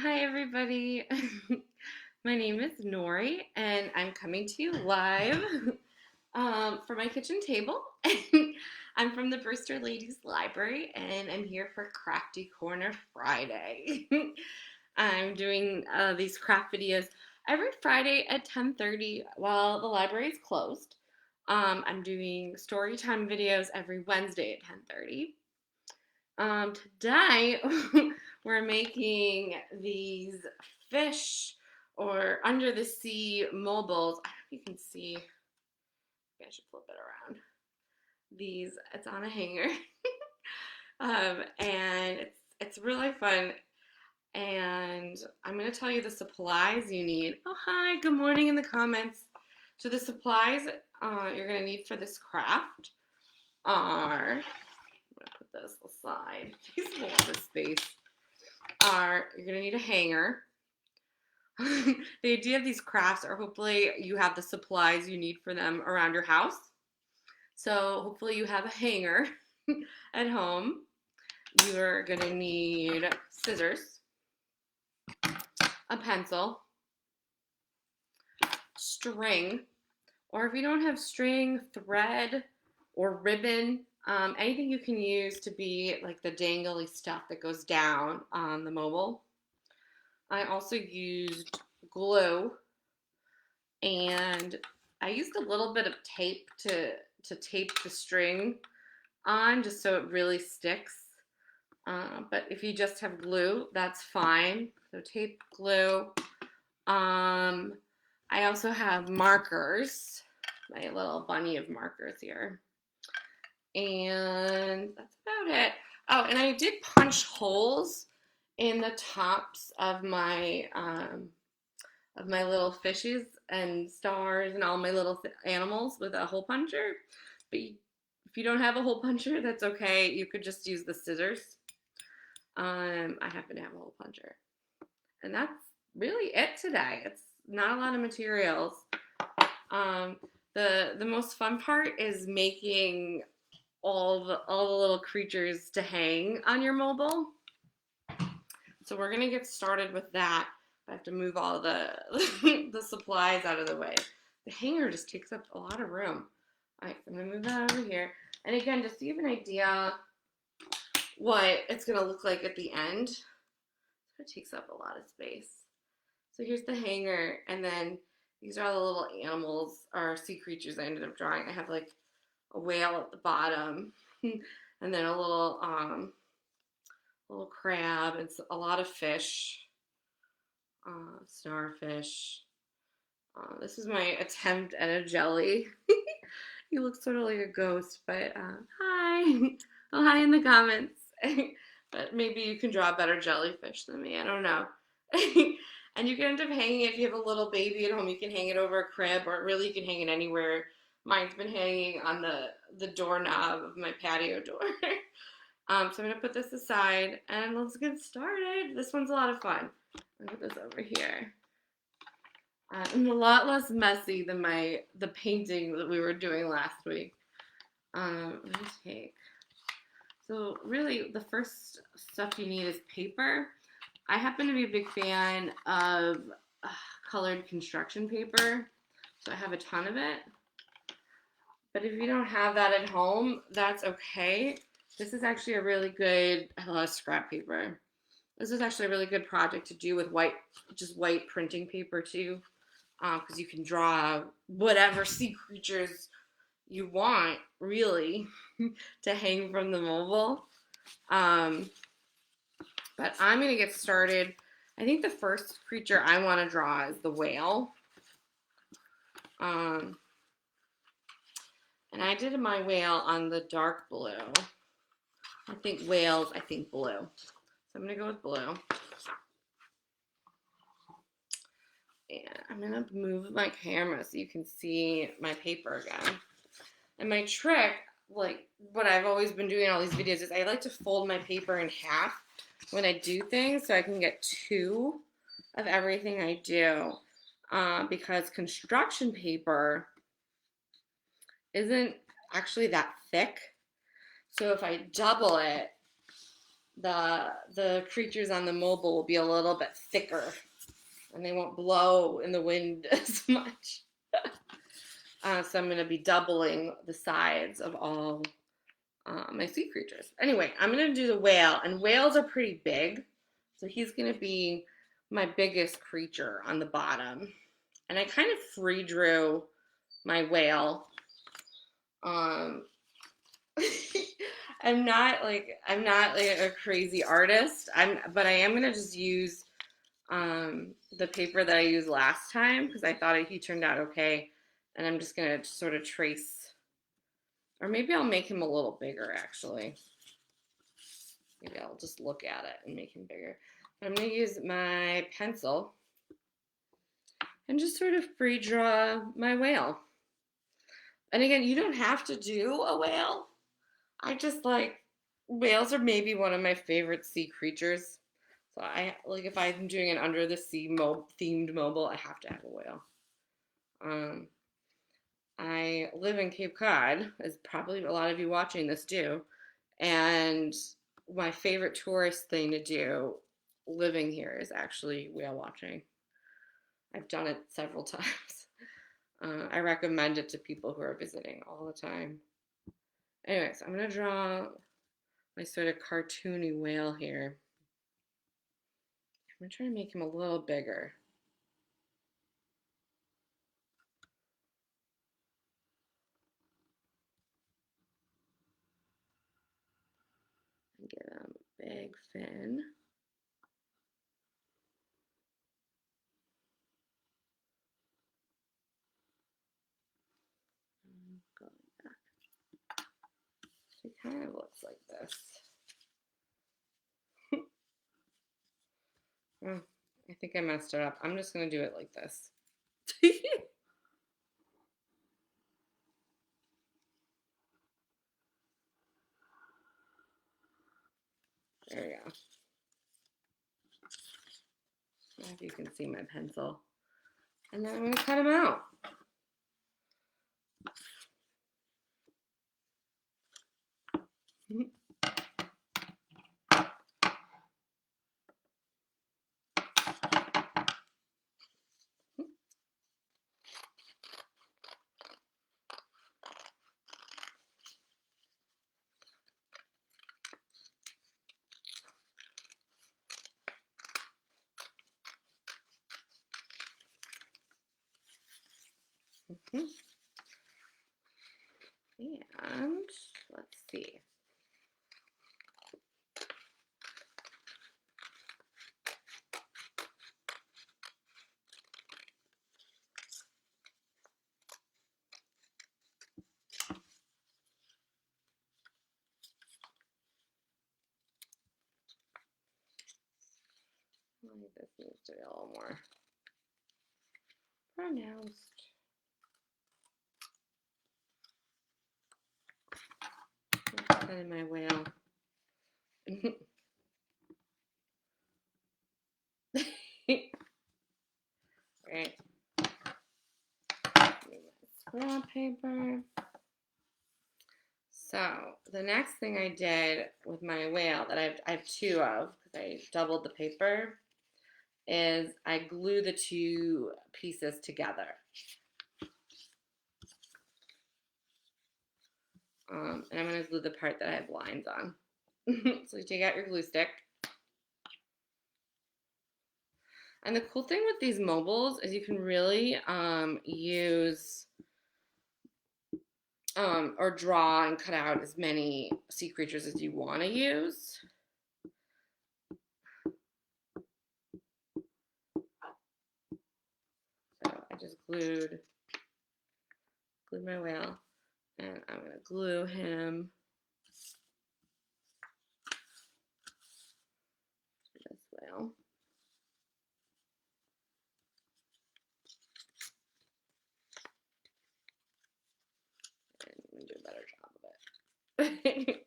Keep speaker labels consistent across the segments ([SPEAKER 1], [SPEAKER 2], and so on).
[SPEAKER 1] Hi, everybody. My name is Nori, and I'm coming to you live from my kitchen table. I'm from the Brewster Ladies Library, and I'm here for Crafty Corner Friday. I'm doing these craft videos every Friday at 10:30 while the library is closed. I'm doing story time videos every Wednesday at 10:30. Today we're making these fish or under the sea mobiles. I don't know if you can see. Maybe I should flip it around. It's on a hanger, and it's really fun. And I'm gonna tell you the supplies you need. Oh hi, good morning in the comments. So the supplies you're gonna need for this craft are. I'm gonna put this aside. Takes a lot of space. You're going to need a hanger. The idea of these crafts are hopefully you have the supplies you need for them around your house. So hopefully you have a hanger at home. You're going to need scissors, a pencil, string, or if you don't have string, thread, or ribbon, anything you can use to be like the dangly stuff that goes down on the mobile. I also used glue, and I used a little bit of tape to tape the string on just so it really sticks. But if you just have glue, that's fine. So tape, glue. I also have markers, my little bunny of markers here. And that's about it. Oh, and I did punch holes in the tops of my little fishes and stars and all my little animals with a hole puncher. But if you don't have a hole puncher, that's okay. You could just use the scissors. I happen to have a hole puncher. And that's really it today. It's not a lot of materials. The most fun part is making all the little creatures to hang on your mobile. So we're gonna get started with that. I have to move all the the supplies out of the way. The hanger just takes up a lot of room. All right, so I'm gonna move that over here. And again, just so you have an idea what it's gonna look like at the end. It takes up a lot of space. So here's the hanger, and then these are all the little animals or sea creatures I ended up drawing. I have like a whale at the bottom, and then a little crab, and a lot of fish, starfish. This is my attempt at a jelly. He looks sort of like a ghost, but hi. Oh, hi in the comments. But maybe you can draw a better jellyfish than me. I don't know. And you can end up hanging it if you have a little baby at home. You can hang it over a crib, or really you can hang it anywhere. Mine's been hanging on the doorknob of my patio door. So I'm going to put this aside and let's get started. This one's a lot of fun. I'll put this over here. I'm a lot less messy than the painting that we were doing last week. Let me take. So really, the first stuff you need is paper. I happen to be a big fan of colored construction paper, so I have a ton of it. But if you don't have that at home, that's okay. This is actually a really good, I love scrap paper. This is actually a really good project to do with just white printing paper too, because you can draw whatever sea creatures you want, really, to hang from the mobile. But I'm going to get started. I think the first creature I want to draw is the whale. And I did my whale on the dark blue. I think whales, I think blue. So I'm going to go with blue. And I'm going to move my camera so you can see my paper again. And my trick, like what I've always been doing in all these videos, is I like to fold my paper in half when I do things so I can get two of everything I do. Because construction paper isn't actually that thick. So if I double it, the creatures on the mobile will be a little bit thicker and they won't blow in the wind as much. So I'm going to be doubling the sides of all my sea creatures. Anyway, I'm going to do the whale, and whales are pretty big. So he's going to be my biggest creature on the bottom. And I kind of free drew my whale. Um, I'm not like a crazy artist. But I am gonna just use the paper that I used last time because I thought he turned out okay, and I'm just gonna sort of trace, or maybe I'll make him a little bigger actually. Maybe I'll just look at it and make him bigger. But I'm gonna use my pencil and just sort of free draw my whale. And again, you don't have to do a whale. I just like whales are maybe one of my favorite sea creatures. So I like if I'm doing an under the sea themed mobile, I have to have a whale. I live in Cape Cod, as probably a lot of you watching this do, and my favorite tourist thing to do living here is actually whale watching. I've done it several times. I recommend it to people who are visiting all the time. Anyway, so I'm going to draw my sort of cartoony whale here. I'm going to try to make him a little bigger. And give him a big fin. Going back. He kind of looks like this. Oh, I think I messed it up. I'm just going to do it like this. There we go. I don't know if you can see my pencil. And then I'm going to cut him out. And let's see. Maybe this needs to be a little more pronounced. Put that in my whale. Right. Scrap paper. So the next thing I did with my whale that I have two of because I doubled the paper is I glue the two pieces together. And I'm going to glue the part that I have lines on. So you take out your glue stick. And the cool thing with these mobiles is you can really use or draw and cut out as many sea creatures as you want to use. So I just glued my whale, and I'm going to glue him to this whale. And I'm going to do a better job of it.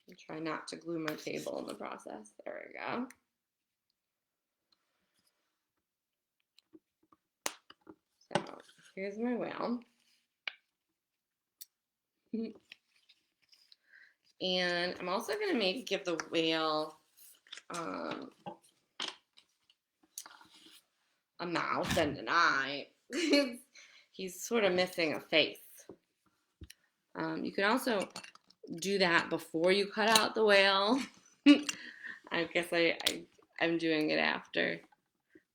[SPEAKER 1] And try not to glue my table in the process. There we go. So here's my whale. And I'm also gonna give the whale a mouth and an eye. He's sort of missing a face. You can also do that before you cut out the whale. I guess I'm doing it after.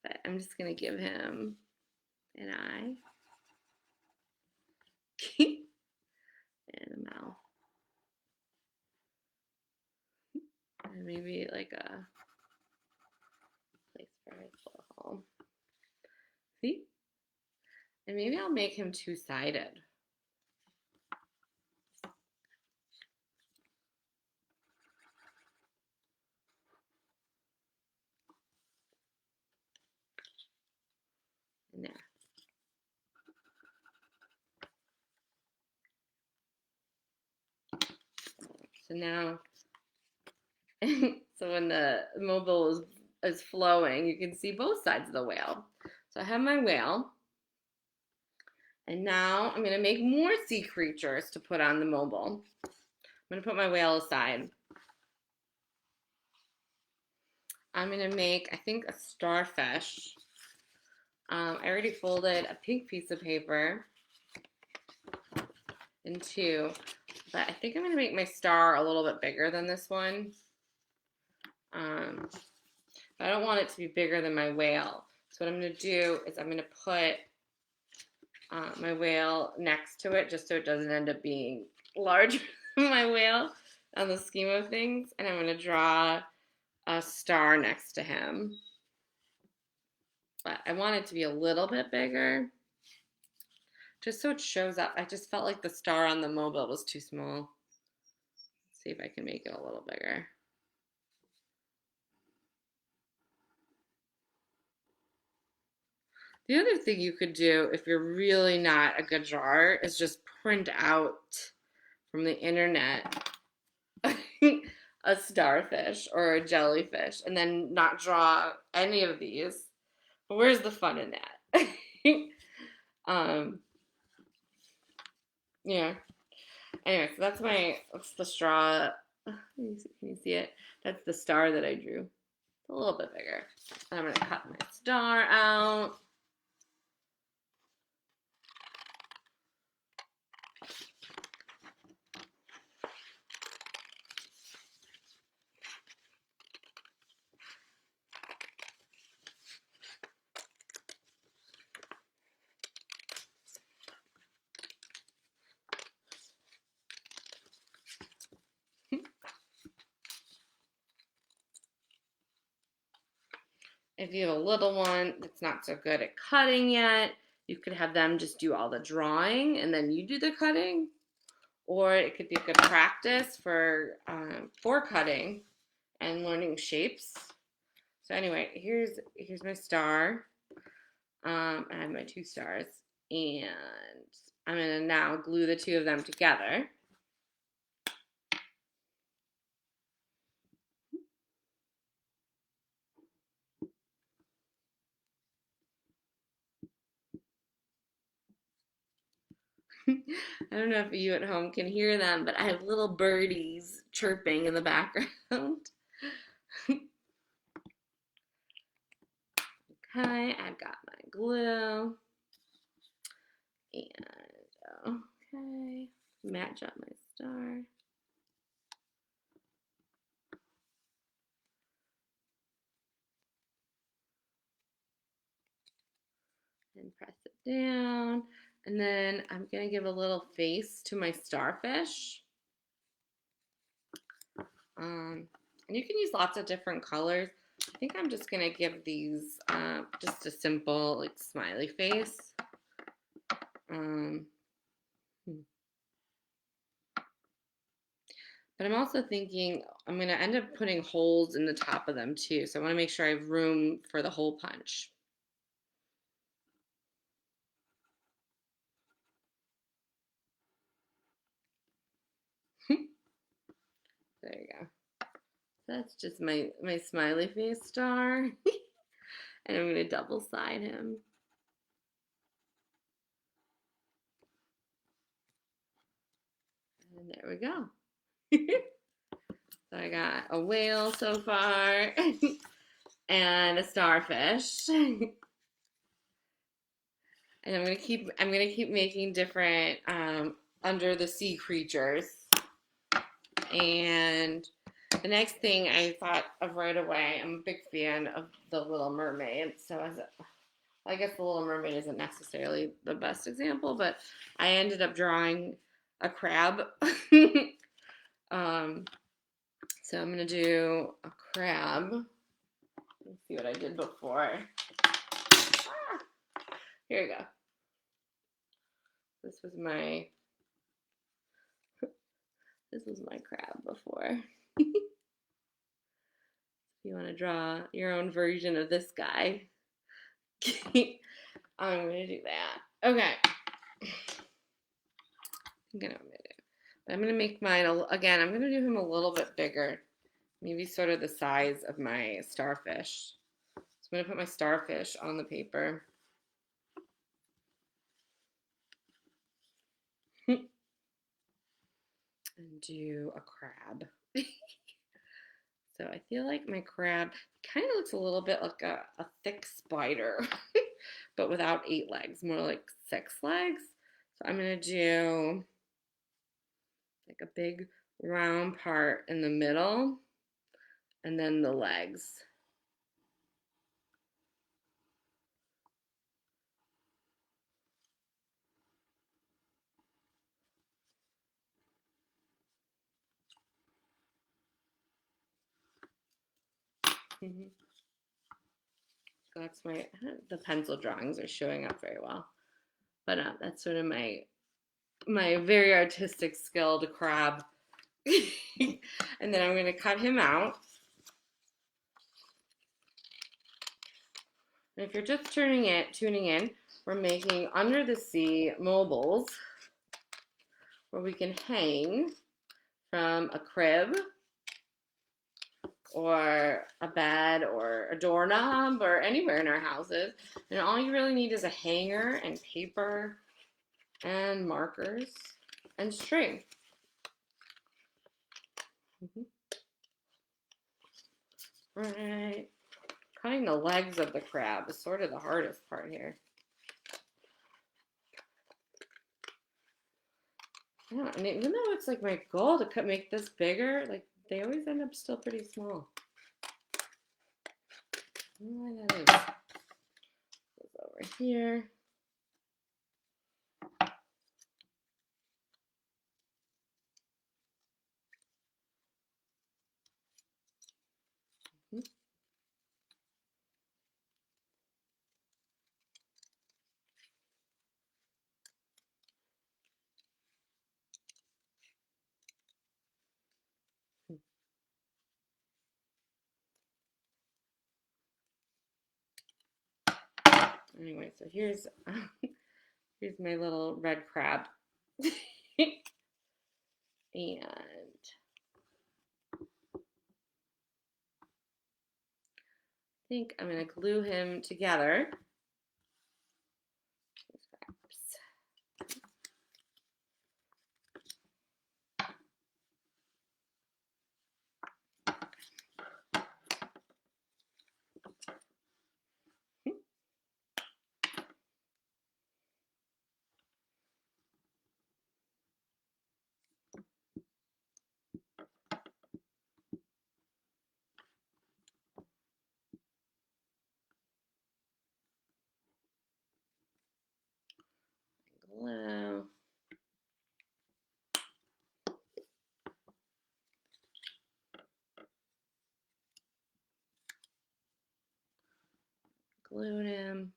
[SPEAKER 1] But I'm just going to give him an eye and a mouth. And maybe like a place for his little home. See? And maybe I'll make him two-sided. There. So now, so when the mobile is flowing, you can see both sides of the whale. So I have my whale, and now I'm going to make more sea creatures to put on the mobile. I'm going to put my whale aside. I'm going to make, I think, a starfish. I already folded a pink piece of paper in two, but I think I'm going to make my star a little bit bigger than this one. I don't want it to be bigger than my whale. So what I'm going to do is I'm going to put my whale next to it just so it doesn't end up being larger than my whale on the scheme of things. And I'm going to draw a star next to him. But I want it to be a little bit bigger just so it shows up. I just felt like the star on the mobile was too small. Let's see if I can make it a little bigger. The other thing you could do if you're really not a good drawer is just print out from the internet a starfish or a jellyfish and then not draw any of these. But where's the fun in that? Yeah. Anyway, so that's the straw. Can you see it? That's the star that I drew. It's a little bit bigger. I'm going to cut my star out. If you have a little one that's not so good at cutting yet, you could have them just do all the drawing and then you do the cutting. Or it could be a good practice for cutting and learning shapes. So anyway, here's my star. I have my two stars. And I'm going to now glue the two of them together. I don't know if you at home can hear them, but I have little birdies chirping in the background. Okay, I've got my glue. And, okay, match up my star. And press it down. And then I'm going to give a little face to my starfish. And you can use lots of different colors. I think I'm just going to give these just a simple like smiley face. But I'm also thinking I'm going to end up putting holes in the top of them too. So I want to make sure I have room for the hole punch. There you go. That's just my smiley face star. And I'm going to double side him. And there we go. So I got a whale so far and a starfish. And I'm gonna keep making different under the sea creatures. And the next thing I thought of right away, I'm a big fan of the Little Mermaid. So I guess the Little Mermaid isn't necessarily the best example, but I ended up drawing a crab. So I'm gonna do a crab. Let's see what I did before. Here we go. This was my crab before. You want to draw your own version of this guy. I'm gonna do that. Okay. I'm gonna make mine again. I'm gonna do him a little bit bigger, maybe sort of the size of my starfish. So I'm gonna put my starfish on the paper. And do a crab. So I feel like my crab kind of looks a little bit like a thick spider, but without 8 legs, more like 6 legs. So I'm gonna do like a big round part in the middle and then the legs. So that's the pencil drawings are showing up very well. But that's sort of my very artistic skilled crab. And then I'm going to cut him out. And if you're just tuning in, we're making under the sea mobiles where we can hang from a crib or a bed or a doorknob or anywhere in our houses. And all you really need is a hanger and paper and markers and string. Right. Cutting the legs of the crab is sort of the hardest part here. Yeah, and even though it's like my goal to make this bigger, like they always end up still pretty small. I don't know why that is. Goes over here. Anyway, so here's my little red crab. And I think I'm going to glue him together. Glue. Glued him.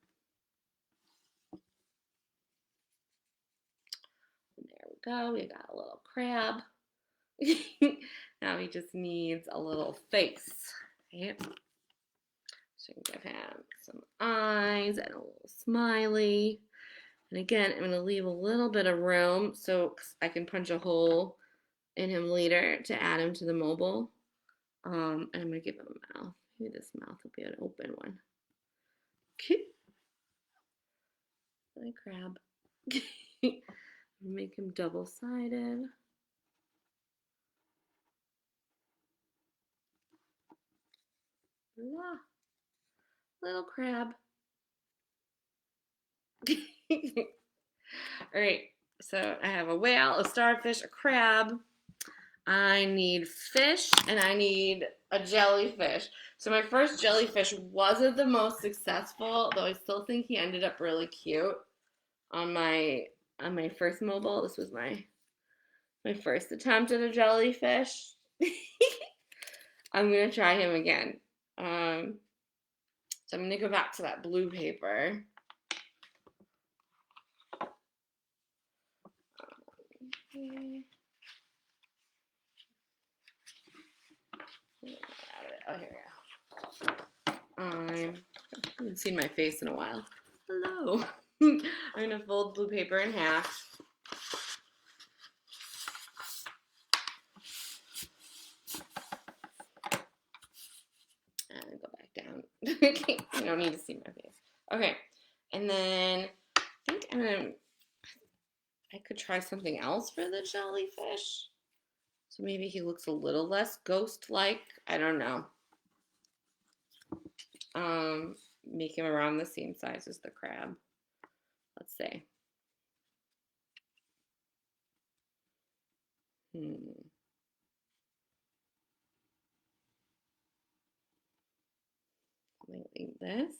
[SPEAKER 1] And there we go. We got a little crab. Now he just needs a little face. Right? So give him some eyes and a little smiley. And again, I'm going to leave a little bit of room so I can punch a hole in him later to add him to the mobile. And I'm going to give him a mouth. Maybe this mouth will be an open one. Like crab. Make him double-sided. La, little crab. All right, so I have a whale, a starfish, a crab. I need fish and I need a jellyfish. So my first jellyfish wasn't the most successful, though I still think he ended up really cute on my first mobile. This was my first attempt at a jellyfish. I'm gonna try him again. So I'm gonna go back to that blue paper. Okay. Oh, here we go. I haven't seen my face in a while. Hello. I'm gonna fold blue paper in half. And go back down. Okay, you don't need to see my face. Okay, and then I think I could try something else for the jellyfish. So maybe he looks a little less ghost-like. I don't know. Make him around the same size as the crab. Let's see. Something like this.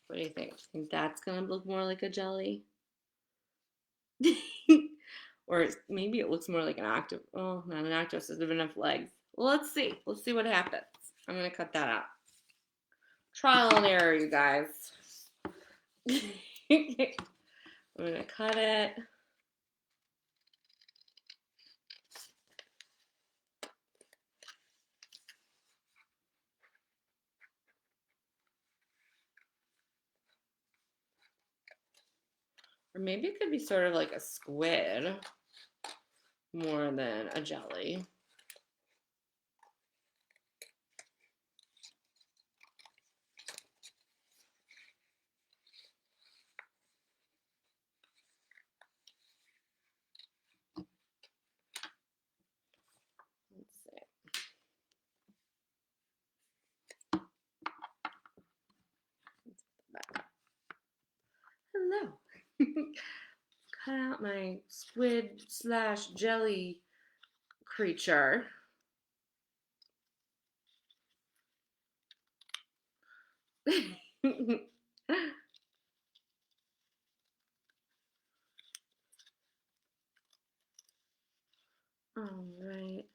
[SPEAKER 1] What do you think? Think that's gonna look more like a jelly? Or maybe it looks more like an octopus. Oh, not an octopus. Doesn't have enough legs. Well, let's see. Let's see what happens. I'm gonna cut that out. Trial and error, you guys. I'm gonna cut it. Or maybe it could be sort of like a squid more than a jelly. Let's see. Let's put that back up. Hello. Cut out my squid slash jelly creature. All right.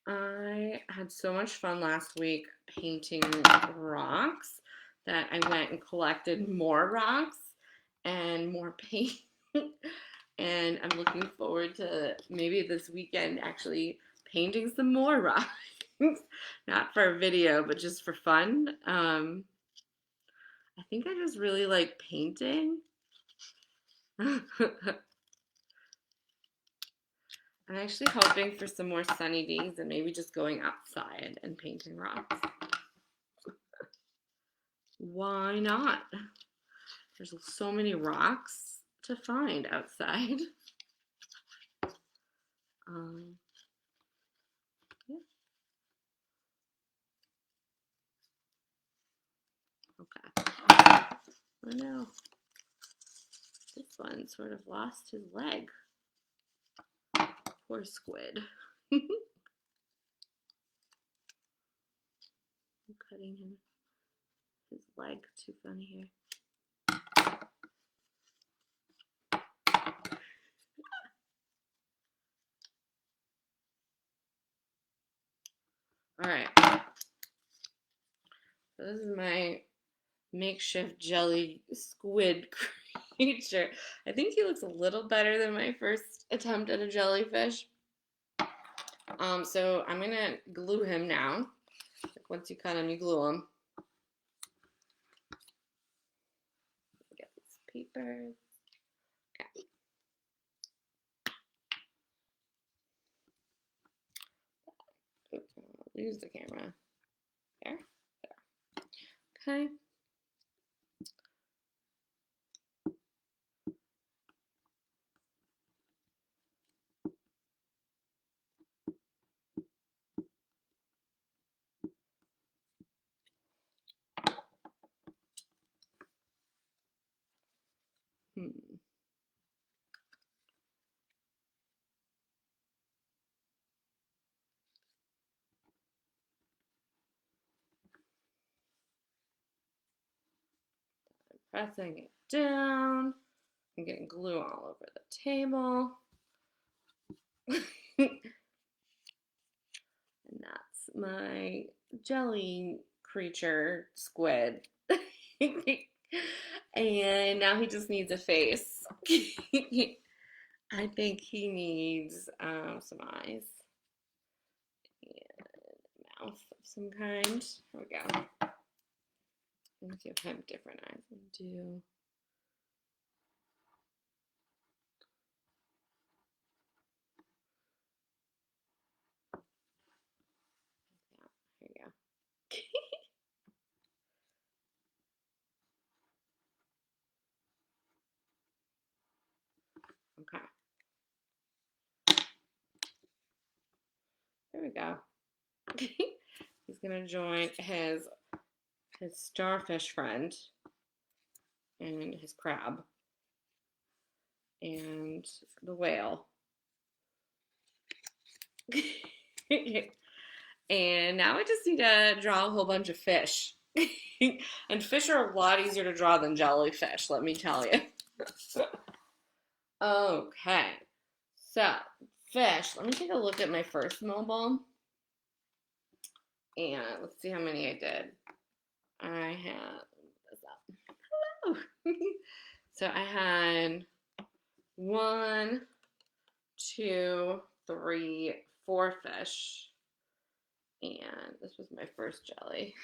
[SPEAKER 1] I had so much fun last week painting rocks that I went and collected more rocks and more paint. And I'm looking forward to maybe this weekend actually painting some more rocks. Not for a video, but just for fun. I think I just really like painting. I'm actually hoping for some more sunny days and maybe just going outside and painting rocks. Why not? There's so many rocks to find outside. Yeah. Okay. Oh no. This one sort of lost his leg. Poor squid. I'm cutting his leg. Too funny here. All right. So this is my makeshift jelly squid creature. I think he looks a little better than my first attempt at a jellyfish. So I'm gonna glue him now. Like once you cut him, you glue him. Get these papers. Okay. lose the camera. There. Okay. Pressing it down. I'm getting glue all over the table. And that's my jelly creature squid. And now he just needs a face. I think he needs some eyes and mouth of some kind. Here we go. Let's give him different eyes and do. Yeah, here you go. Okay. There we go. He's gonna join his starfish friend and his crab and the whale. And now I just need to draw a whole bunch of fish. And fish are a lot easier to draw than jellyfish, let me tell you. Okay, so fish. Let me take a look at my first mobile. And let's see how many I did. I have this up. Hello. So I had 1, 2, 3, 4 fish. And this was my first jelly.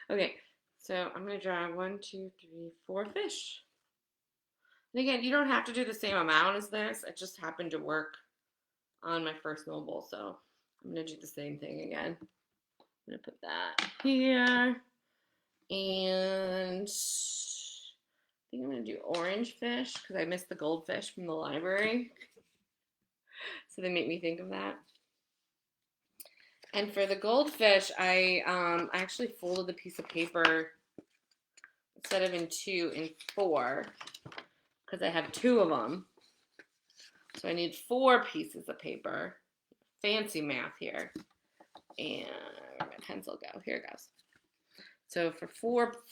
[SPEAKER 1] Okay, so I'm going to draw 1, 2, 3, 4 fish. And again, you don't have to do the same amount as this. It just happened to work on my first mobile, so I'm going to do the same thing again. I'm going to put that here. And I think I'm going to do orange fish because I missed the goldfish from the library. So they make me think of that. And for the goldfish, I actually folded the piece of paper instead of in 2 in 4 because I have 2 of them. So I need 4 pieces of paper. Fancy math here. And where'd my pencil go? Here it goes. So for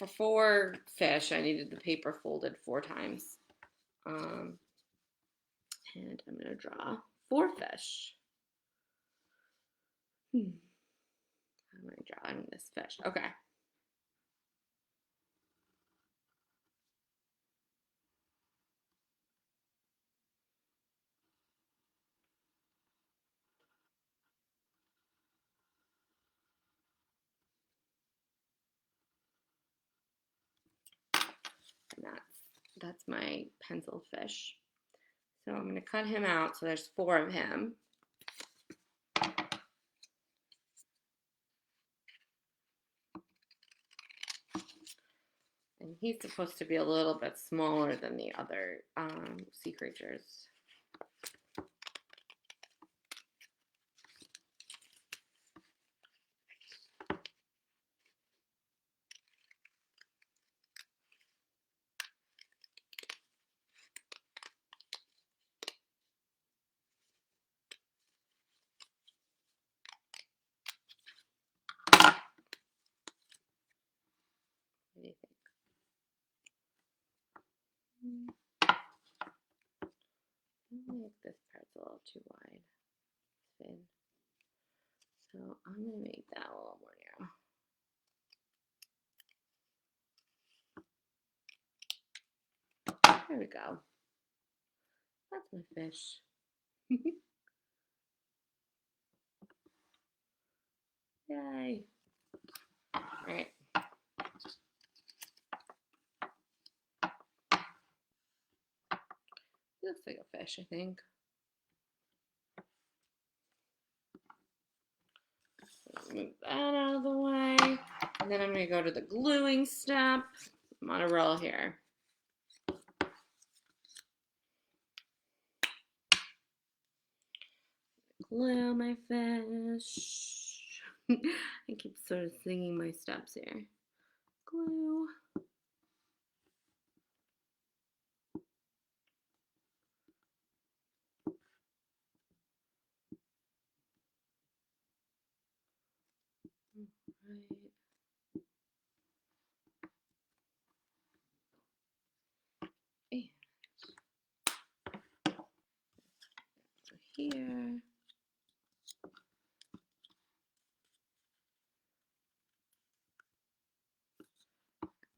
[SPEAKER 1] four fish, I needed the paper folded 4 times. And I'm going to draw 4 fish. How am I drawing this fish? Okay. And that's my pencil fish. So I'm going to cut him out. So there's 4 of him. And he's supposed to be a little bit smaller than the other sea creatures. What do you think? I think this part's a little too wide. Thin. So I'm going to make that a little more narrow. There we go. That's my fish. Yay. All right. It looks like a fish, I think. move that out of the way. And then I'm going to go to the gluing step. I'm on a roll here. Glue my fish. I keep sort of singing my steps here. Glue. Right. And here.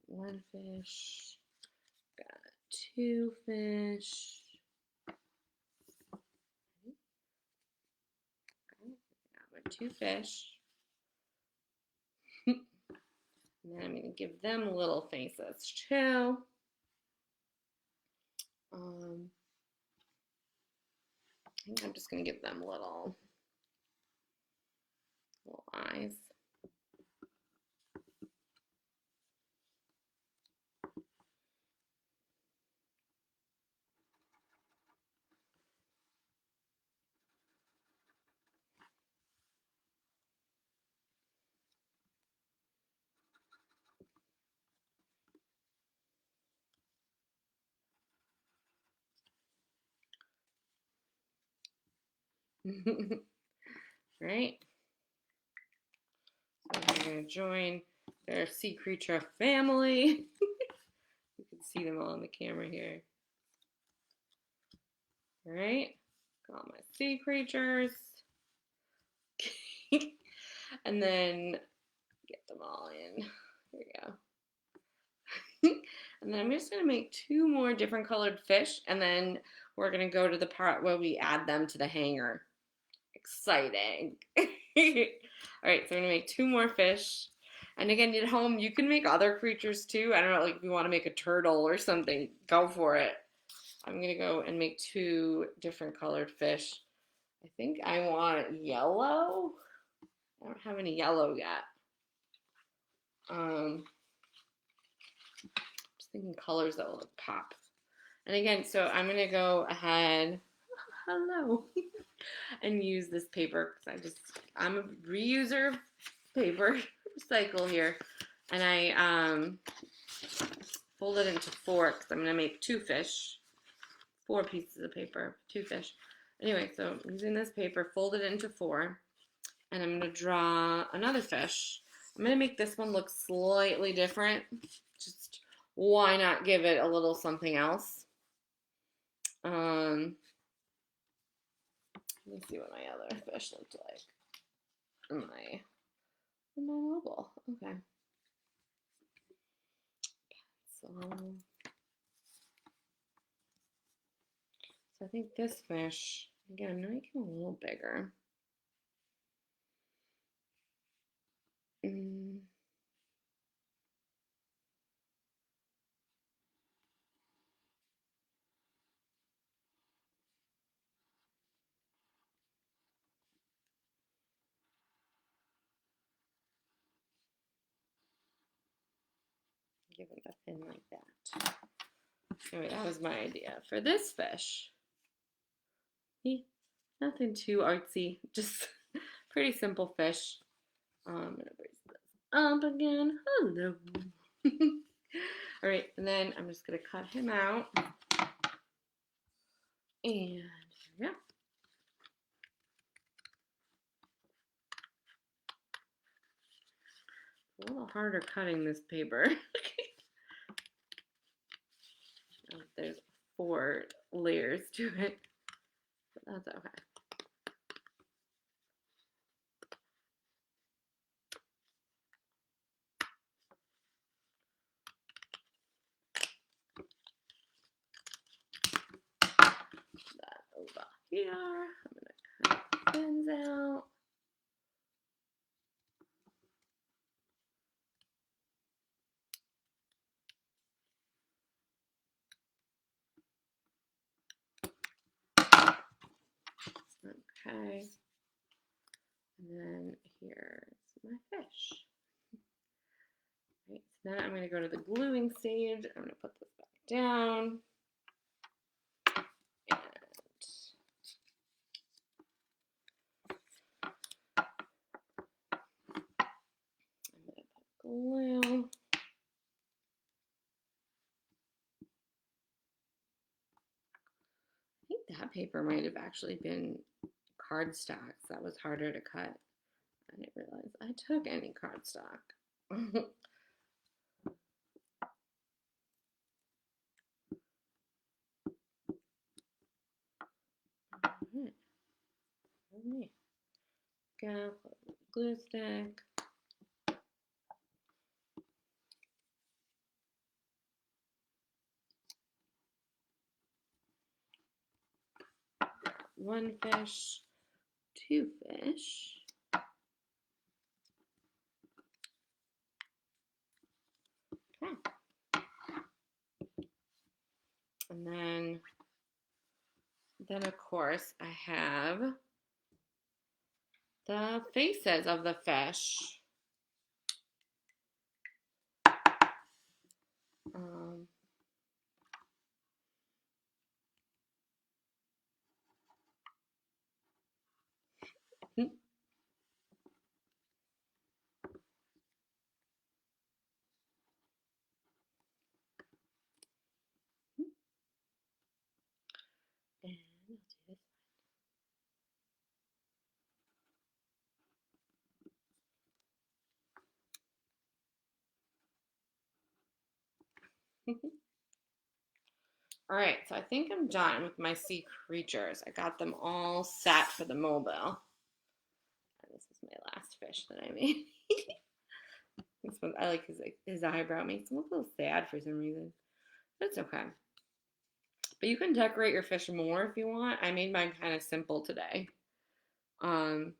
[SPEAKER 1] One fish. Got 2 fish. Got my 2 fish. And then I'm going to give them little faces too. I think I'm just going to give them little eyes. Right? So I'm going to join their sea creature family. You can see them all on the camera here. All right, got my sea creatures. And then get them all in. There we go. And then I'm just going to make 2 more different colored fish, and then we're going to go to the part where we add them to the hanger. Exciting. All right, so I'm going to make 2 more fish. And again, at home, you can make other creatures too. I don't know, like if you want to make a turtle or something, go for it. I'm going to go and make 2 different colored fish. I think I want yellow. I don't have any yellow yet. Just thinking colors that will like pop. And again, so I'm going to go ahead, hello, and use this paper because I'm a reuser of paper, recycle here. And I fold it into 4 because I'm going to make 2 fish, 4 pieces of paper, 2 fish. Anyway, so I'm using this paper, fold it into 4, and I'm going to draw another fish. I'm going to make this one look slightly different. Just why not give it a little something else? Let me see what my other fish looked like. My mobile. Okay. So I think this fish, again, I'm making it a little bigger. Give it a fin like that. Anyway, that was my idea for this fish. Nothing too artsy, just pretty simple fish. I'm gonna raise this up again. Hello. All right, and then I'm just gonna cut him out. And here we go. A little harder cutting this paper. There's 4 layers to it, but that's okay. That over here. I'm gonna cut the fins out. Okay. And then here's my fish. Right, so then I'm going to go to the gluing stage. I'm going to put this back down. And I'm going to put glue. I think that paper might have actually been cardstock. That was harder to cut. I didn't realize I took any cardstock. Alright. Go, glue stick. One fish, two fish. Okay. And then of course I have the faces of the fish. Um, and I'll do this. All right, so I think I'm done with my sea creatures. I got them all set for the mobile. And this is my last fish that I made. This one, I like his eyebrow. It makes him look a little sad for some reason. But it's okay. But you can decorate your fish more if you want. I made mine kind of simple today. But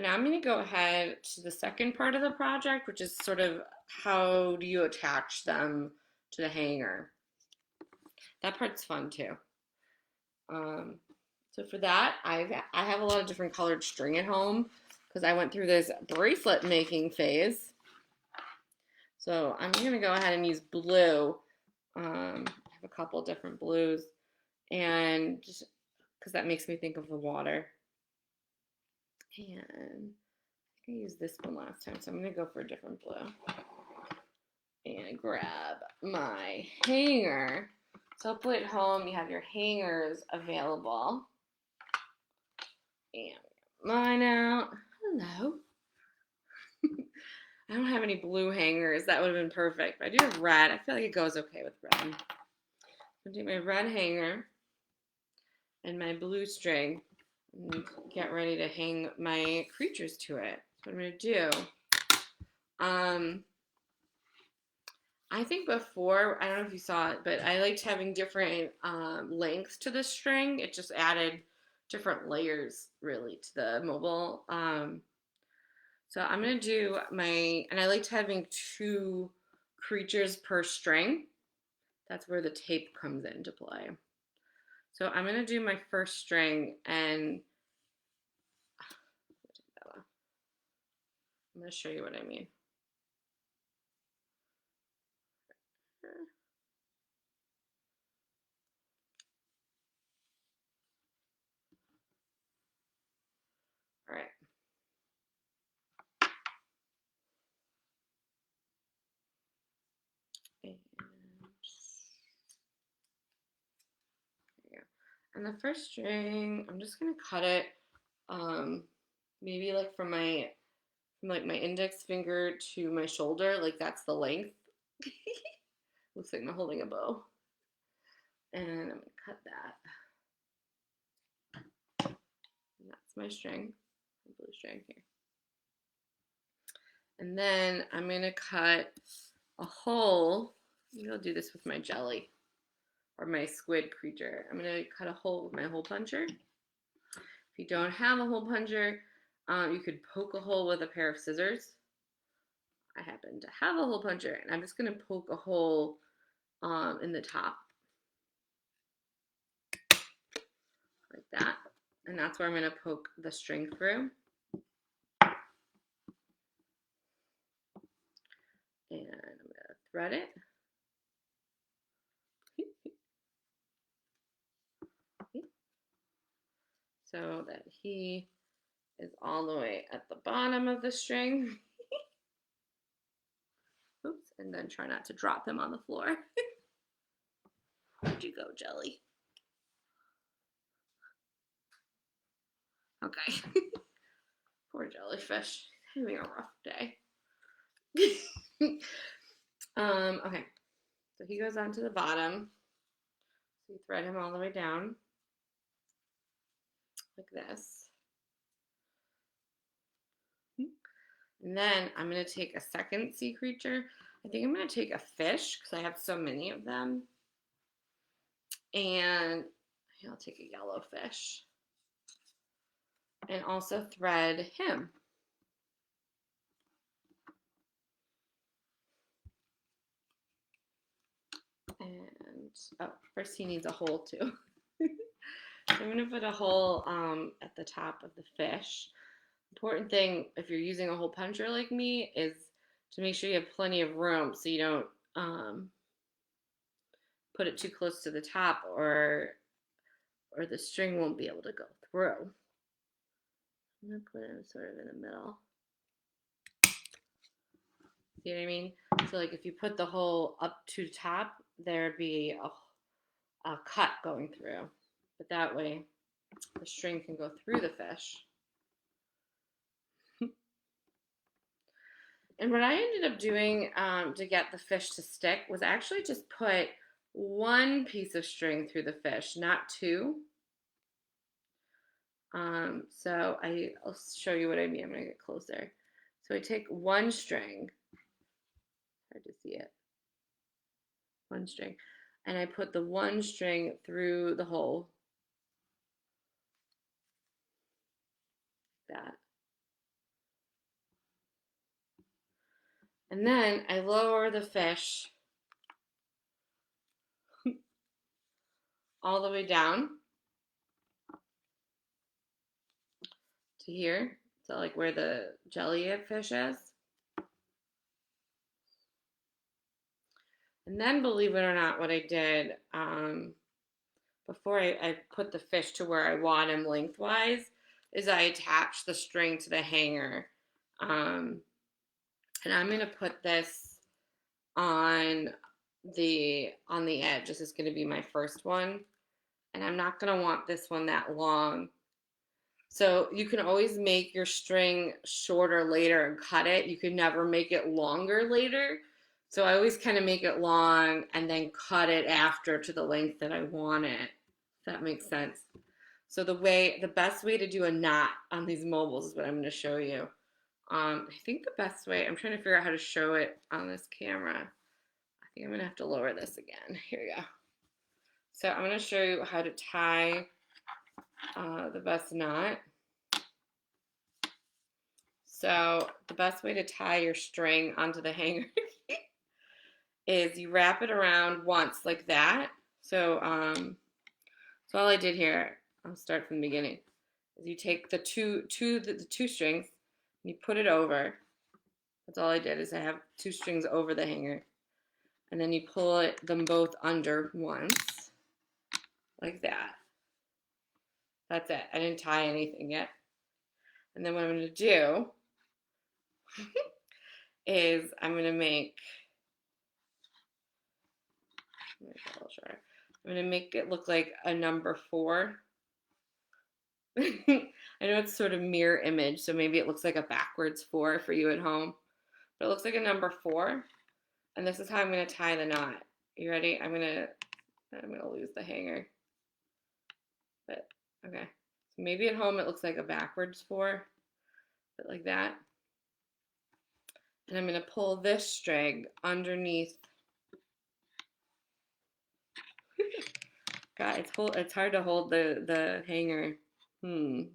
[SPEAKER 1] now I'm going to go ahead to the second part of the project, which is sort of how do you attach them to the hanger. That part's fun too. So for that, I have a lot of different colored string at home because I went through this bracelet making phase. So I'm going to go ahead and use blue. I have a couple different blues, and just because that makes me think of the water. And I used this one last time, so I'm going to go for a different blue. And grab my hanger. So hopefully at home you have your hangers available. And mine out. Hello. I don't have any blue hangers. That would have been perfect. But I do have red. I feel like it goes okay with red. I'm going to take my red hanger and my blue string and get ready to hang my creatures to it. So what I'm going to do, I think before, I don't know if you saw it, but I liked having different lengths to the string. It just added different layers, really, to the mobile. So I'm going to do and I liked having two creatures per string. That's where the tape comes into play. So I'm going to do my first string, and I'm going to show you what I mean. All right. And there you go. And the first string, I'm just going to cut it maybe like from my index finger to my shoulder, like that's the length. Looks like I'm holding a bow. And I'm going to cut that. And that's my string, my blue string here. And then I'm going to cut a hole. Maybe I'll do this with my jelly or my squid creature. I'm going to cut a hole with my hole puncher. If you don't have a hole puncher, you could poke a hole with a pair of scissors. I happen to have a hole puncher, and I'm just going to poke a hole in the top. Like that. And that's where I'm going to poke the string through. thread it. So that he is all the way at the bottom of the string. Oops, and then try not to drop him on the floor. Where'd you go, Jelly? Okay. Poor jellyfish. Having a rough day. Okay. So he goes onto the bottom. So you thread him all the way down. Like this. And then I'm going to take a second sea creature. I think I'm going to take a fish because I have so many of them. And I'll take a yellow fish. And also thread him. And, oh, first he needs a hole too. So I'm going to put a hole at the top of the fish. Important thing, if you're using a hole puncher like me, is to make sure you have plenty of room so you don't put it too close to the top or the string won't be able to go through. I'm going to put it sort of in the middle. See what I mean? So like if you put the hole up to the top, there'd be a cut going through. But that way the string can go through the fish. And what I ended up doing to get the fish to stick was actually just put one piece of string through the fish, not two. So I'll show you what I mean. I'm going to get closer. So I take one string. Hard to see it. One string. And I put the one string through the hole. Like that. And then I lower the fish all the way down to here. So like where the jellyfish is. And then, believe it or not, what I did before I put the fish to where I want him lengthwise is I attached the string to the hanger. And I'm going to put this on the edge. This is going to be my first one. And I'm not going to want this one that long. So you can always make your string shorter later and cut it. You can never make it longer later. So I always kind of make it long and then cut it after to the length that I want it. If that makes sense. So the best way to do a knot on these mobiles is what I'm going to show you. I think the best way, I'm trying to figure out how to show it on this camera. I think I'm going to have to lower this again. Here we go. So I'm going to show you how to tie the best knot. So the best way to tie your string onto the hanger is you wrap it around once like that. So so all I did here, I'll start from the beginning, is you take the two strings and you put it over. That's all I did, is I have two strings over the hanger. And then you pull them both under once, like that. That's it. I didn't tie anything yet. And then what I'm going to do is I'm going to make it look like a number 4. I know it's sort of mirror image, so maybe it looks like a backwards 4 for you at home. But it looks like a number 4. And this is how I'm going to tie the knot. You ready? I'm going to lose the hanger. But, okay. So maybe at home it looks like a backwards 4. But like that. And I'm going to pull this string underneath. God, it's hard to hold the hanger. And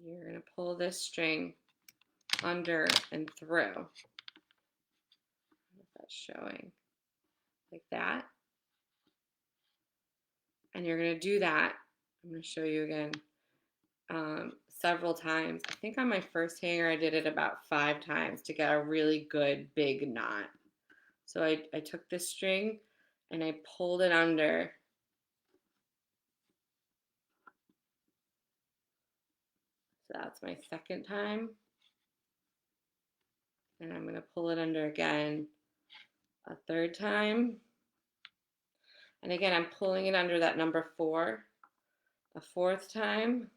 [SPEAKER 1] you're going to pull this string under and through. I don't know if that's showing. Like that. And you're going to do that. I'm going to show you again. several times. I think on my first hanger I did it about 5 times to get a really good big knot. So I took this string and I pulled it under. So that's my second time. And I'm going to pull it under again a third time. And again, I'm pulling it under that number 4 a fourth time.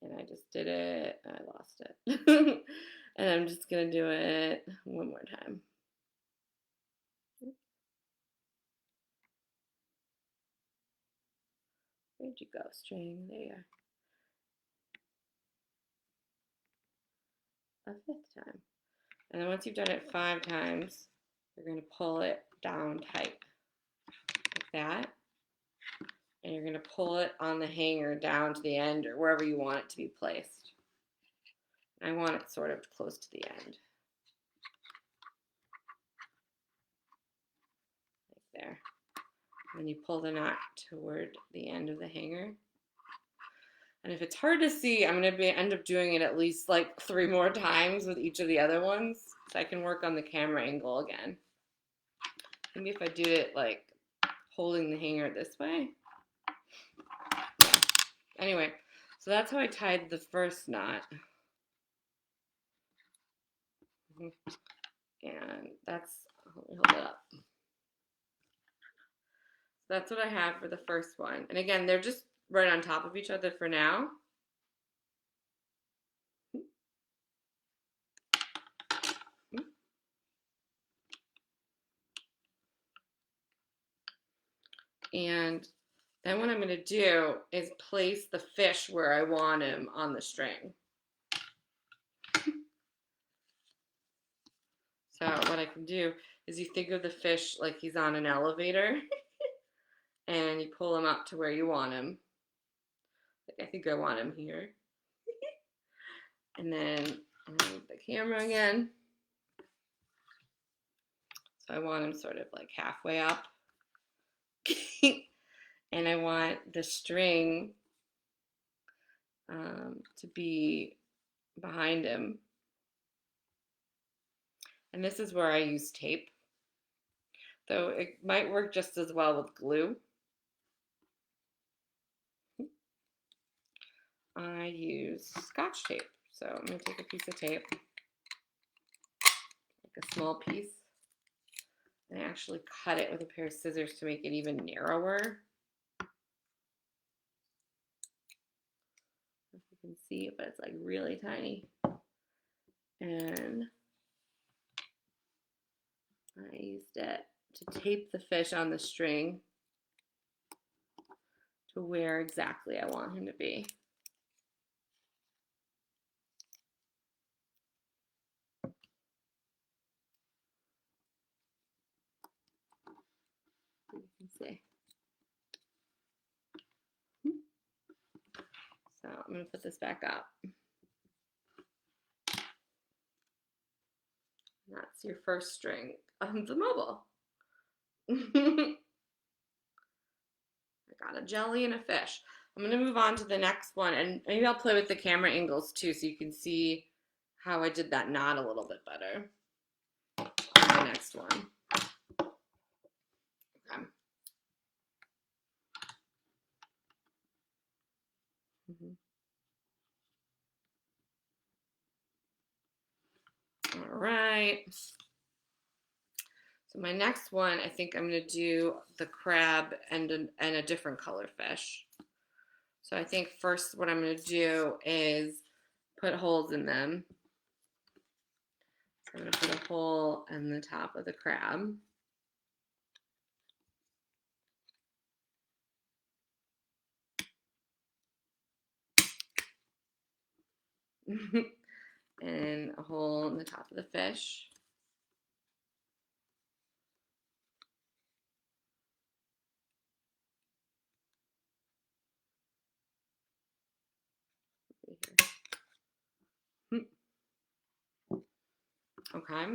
[SPEAKER 1] And I just did it, I lost it. And I'm just going to do it one more time. Where'd you go, string? There you are. A fifth time. And then once you've done it 5 times, you're going to pull it down tight like that. And you're going to pull it on the hanger down to the end or wherever you want it to be placed. I want it sort of close to the end. Like there. And you pull the knot toward the end of the hanger. And if it's hard to see, I'm going to end up doing it at least like 3 more times with each of the other ones so I can work on the camera angle again. Maybe if I do it like holding the hanger this way. Anyway, so that's how I tied the first knot. And that's, let me hold it up. So that's what I have for the first one. And again, they're just right on top of each other for now. And then what I'm going to do is place the fish where I want him on the string. So what I can do is you think of the fish like he's on an elevator and you pull him up to where you want him. Like I think I want him here. And then I'm going to move the camera again. So I want him sort of like halfway up. And I want the string to be behind him. And this is where I use tape. Though it might work just as well with glue. I use Scotch tape. So I'm going to take a piece of tape, like a small piece, and I actually cut it with a pair of scissors to make it even narrower. If you can see it, but it's like really tiny. And I used it to tape the fish on the string to where exactly I want him to be. You can see. So I'm going to put this back up. That's your first string of the mobile. I got a jelly and a fish. I'm going to move on to the next one, and maybe I'll play with the camera angles too so you can see how I did that knot a little bit better on the next one. Okay. All right. So my next one, I think I'm going to do the crab and a different color fish. So I think first what I'm going to do is put holes in them. So I'm going to put a hole in the top of the crab. And a hole in the top of the fish. Okay.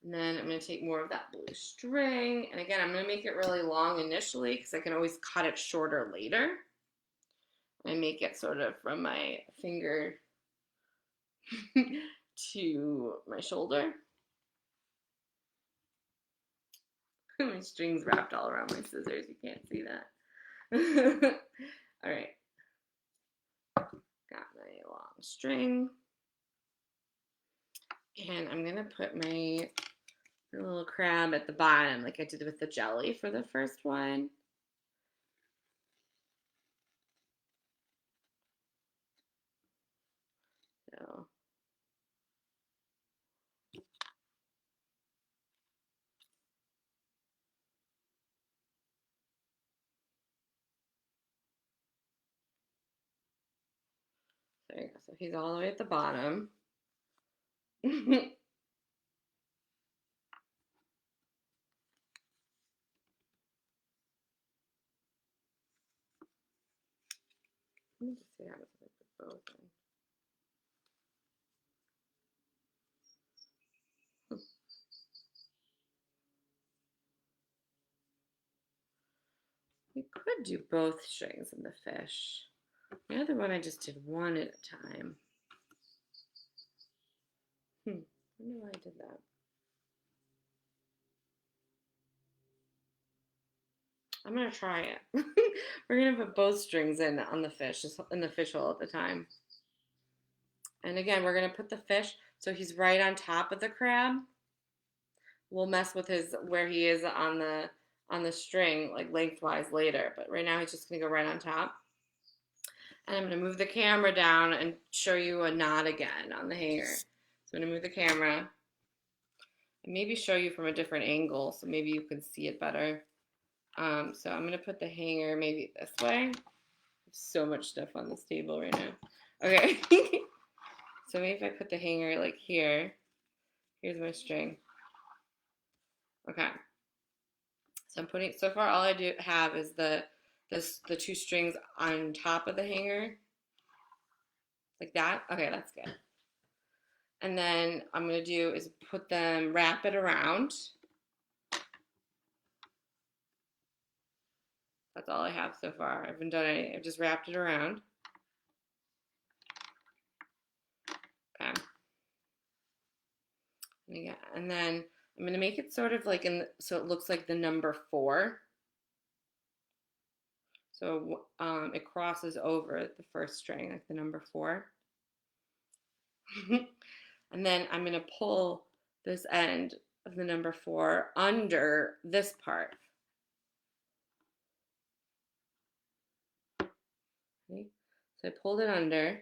[SPEAKER 1] And then I'm going to take more of that blue string. And again, I'm going to make it really long initially because I can always cut it shorter later. And make it sort of from my finger to my shoulder. My string's wrapped all around my scissors. You can't see that. All right. Got my long string. And I'm going to put my little crab at the bottom like I did with the jelly for the first one. So there you go. So he's all the way at the bottom. Let me just see how to put both in. We could do both strings in the fish. The other one I just did one at a time. I wonder why I did that. I'm gonna try it. We're gonna put both strings in on the fish, just in the fish hole at the time. And again, we're gonna put the fish so he's right on top of the crab. We'll mess with his where he is on the string like lengthwise later, but right now he's just gonna go right on top. And I'm gonna move the camera down and show you a knot again on the hanger. So I'm gonna move the camera and maybe show you from a different angle so maybe you can see it better. So I'm gonna put the hanger maybe this way. So much stuff on this table right now. Okay. So maybe if I put the hanger like here, here's my string. Okay. So I'm putting, so far all I do have is the two strings on top of the hanger. Like that. Okay, that's good. And then I'm going to do is put them, wrap it around. That's all I have so far. I haven't done anything. I've just wrapped it around. Okay. And then I'm going to make it sort of like so it looks like the number 4. So it crosses over the first string, like the number 4. And then I'm going to pull this end of the number 4 under this part. Okay. So I pulled it under,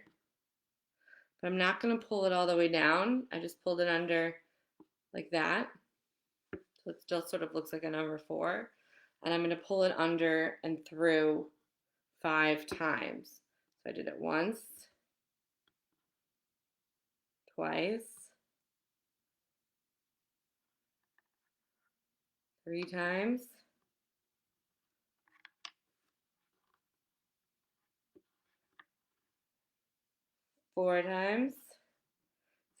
[SPEAKER 1] but I'm not going to pull it all the way down. I just pulled it under like that. So it still sort of looks like a number 4. And I'm going to pull it under and through 5 times. So I did it once, twice, 3 times, 4 times.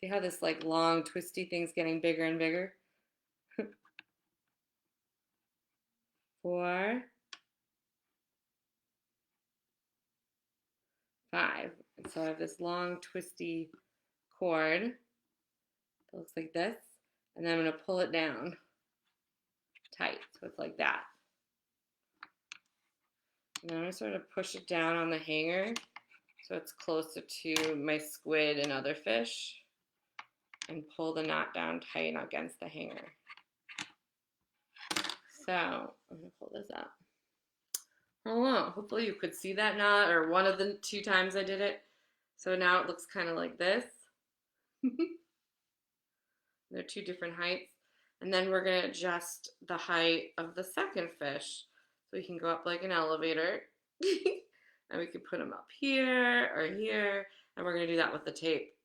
[SPEAKER 1] See how this like long twisty thing's getting bigger and bigger? 4, 5. And so I have this long twisty cord that looks like this. And then I'm going to pull it down tight. So it's like that. And then I'm going to sort of push it down on the hanger so it's closer to my squid and other fish. And pull the knot down tight against the hanger. So I'm going to pull this up. Oh, hopefully you could see that knot, or one of the 2 times I did it. So now it looks kind of like this. They're 2 different heights. And then we're going to adjust the height of the second fish. So we can go up like an elevator. And we can put them up here or here. And we're going to do that with the tape.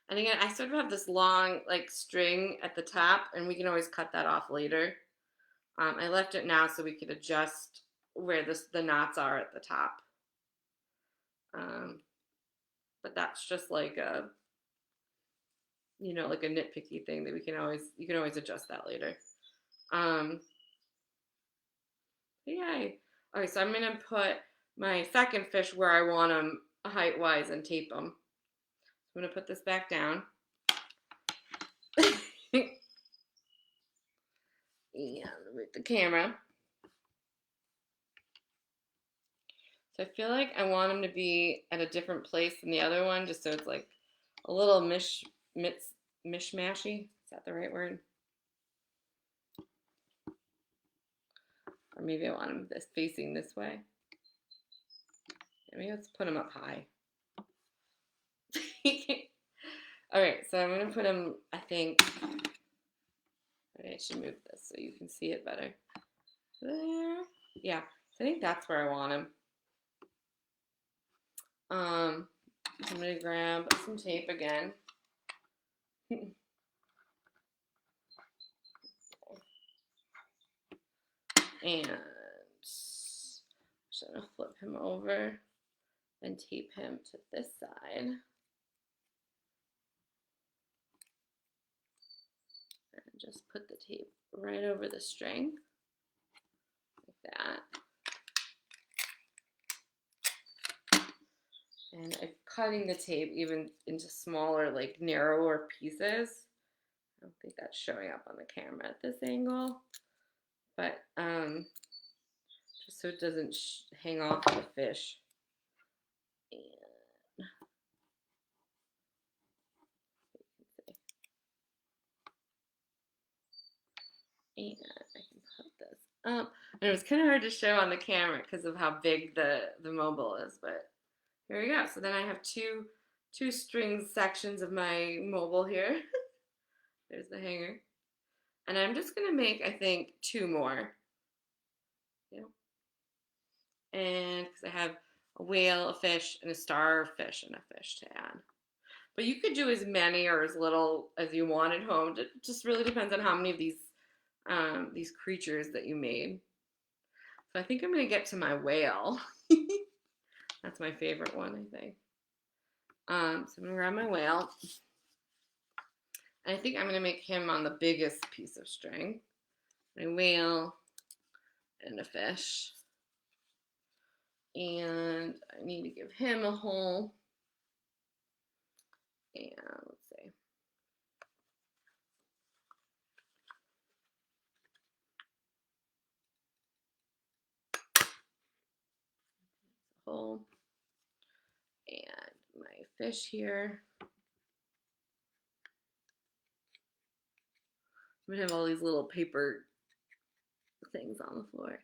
[SPEAKER 1] And again, I sort of have this long like string at the top, and we can always cut that off later. I left it now so we could adjust where the knots are at the top. But that's just like a you know, like a nitpicky thing that you can always adjust that later. Um, Yay. Okay, so I'm gonna put my second fish where I want them height wise and tape them. I'm gonna put this back down. And with the camera. So I feel like I want them to be at a different place than the other one, just so it's like a little mishmashy. Is that the right word? Or maybe I want them this facing this way. Maybe let's put them up high. All right, so I'm gonna put them, I think, I should move this so you can see it better. There. Yeah, so I think that's where I want them. I'm gonna grab some tape again. And just gonna flip him over and tape him to this side. And just put the tape right over the string, like that. And I'm cutting the tape even into smaller, like narrower pieces. I don't think that's showing up on the camera at this angle, but just so it doesn't hang off the fish. And I can put this up. And it was kind of hard to show on the camera because of how big the mobile is, but here we go. So then I have two string sections of my mobile here. There's the hanger. And I'm just gonna make, I think, 2 more. Yeah. And because I have a whale, a fish, and a starfish and a fish to add. But you could do as many or as little as you want at home. It just really depends on how many of these creatures that you made. So I think I'm gonna get to my whale. That's my favorite one, I think. So I'm gonna grab my whale. And I think I'm gonna make him on the biggest piece of string. My whale and a fish. And I need to give him a hole. And let's see. Hole. And my fish here. I'm gonna have all these little paper things on the floor.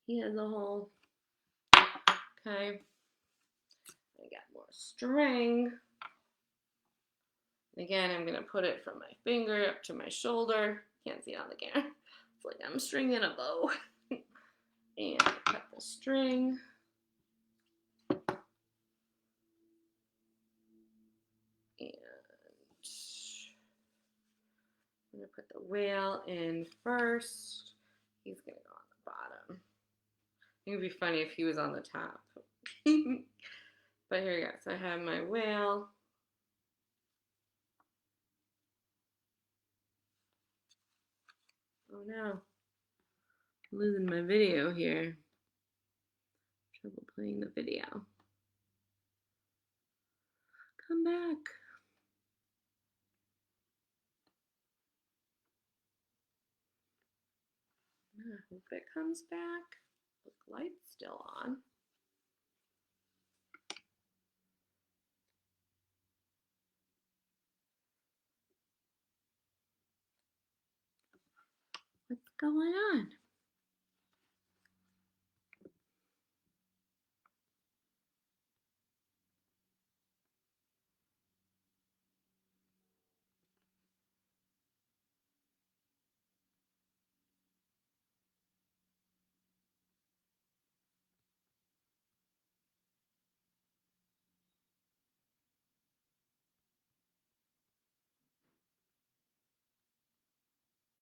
[SPEAKER 1] He has a hole. Okay. I got more string. Again, I'm gonna put it from my finger up to my shoulder. Can't see it on the camera. It's like I'm stringing a bow. And cut the string. And I'm gonna put the whale in first. He's gonna go on the bottom. I think it'd be funny if he was on the top. But here we go. So I have my whale. Oh no. I'm losing my video here. Trouble playing the video. Come back. I hope it comes back. The light's still on. What's going on?